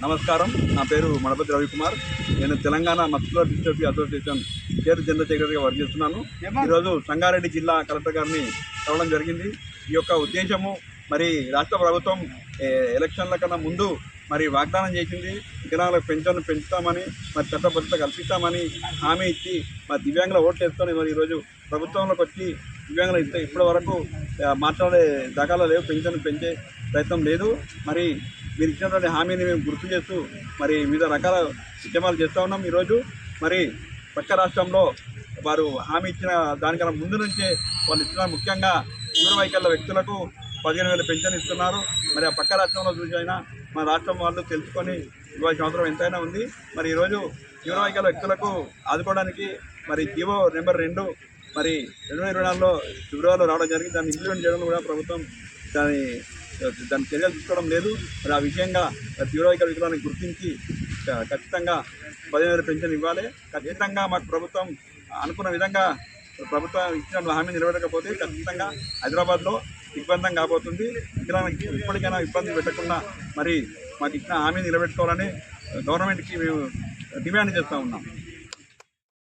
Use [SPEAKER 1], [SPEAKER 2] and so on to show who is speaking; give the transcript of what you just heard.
[SPEAKER 1] నమస్కారం, నా పేరు మడపతి రవికుమార్. నేను Telangana muscular dystrophy association state general సెక్రటరీగా వర్క్ చేస్తున్నాను. ఈరోజు సంగారెడ్డి జిల్లా కలెక్టర్ గారిని కలవడం జరిగింది. ఈ యొక్క ఉద్దేశము మరి రాష్ట్ర ప్రభుత్వం ఎలక్షన్ల కన్నా ముందు మరి వాగ్దానం చేసింది. వికలాంగులకు పెన్షన్ పెంచుతామని, మరి చట్టబద్ధత కల్పిస్తామని హామీ ఇచ్చి మరి దివ్యాంగుల ఓట్లు వేసుకొని మరి ఈరోజు ప్రభుత్వంలోకి వచ్చి దివ్యాంగులు ఇస్తే ఇప్పటి వరకు మాట్లాడే దాఖలా లేవు, పెన్షన్ పెంచే ప్రయత్నం లేదు. మరి మీరు ఇచ్చినటువంటి హామీని మేము గుర్తు చేస్తూ మరి వివిధ రకాల ఉద్యమాలు చేస్తూ ఉన్నాం. ఈరోజు మరి పక్క రాష్ట్రంలో వారు హామీ ఇచ్చిన దానికన్నా ముందు నుంచే వాళ్ళు ఇస్తున్నారు. ముఖ్యంగా తీవ్రవైకల్య వ్యక్తులకు 15,000 పెన్షన్ ఇస్తున్నారు. మరి ఆ పక్క రాష్ట్రంలో చూసైనా మన రాష్ట్రం వాళ్ళు తెలుసుకొని ఇవ్వాల్సిన అవసరం ఎంతైనా ఉంది. మరి ఈరోజు తీవ్రవైకల్య వ్యక్తులకు ఆదుకోవడానికి మరి జీవో నెంబర్ 2 మరి 2024లో ఫిబ్రవరిలో రావడం జరిగింది. దాన్ని ఇంప్లిమెంట్ చేయడంలో కూడా ప్రభుత్వం దాని చర్యలు తీసుకోవడం లేదు. మరి ఆ విషయంగా తీవ్రవైకల్య వ్యక్తులను గుర్తించి ఖచ్చితంగా 15,000 పెన్షన్ ఇవ్వాలి. ఖచ్చితంగా మాకు ప్రభుత్వం అనుకున్న విధంగా ప్రభుత్వం ఇచ్చిన హామీ నిలబెట్టకపోతే ఖచ్చితంగా హైదరాబాద్లో ఇబ్బంది కాబోతుంది. వికలాంగులకు ఇప్పటికైనా ఇబ్బంది పెట్టకుండా మరి మాకు ఇచ్చిన హామీ నిలబెట్టుకోవాలని గవర్నమెంట్కి మేము డిమాండ్ చేస్తూ ఉన్నాం.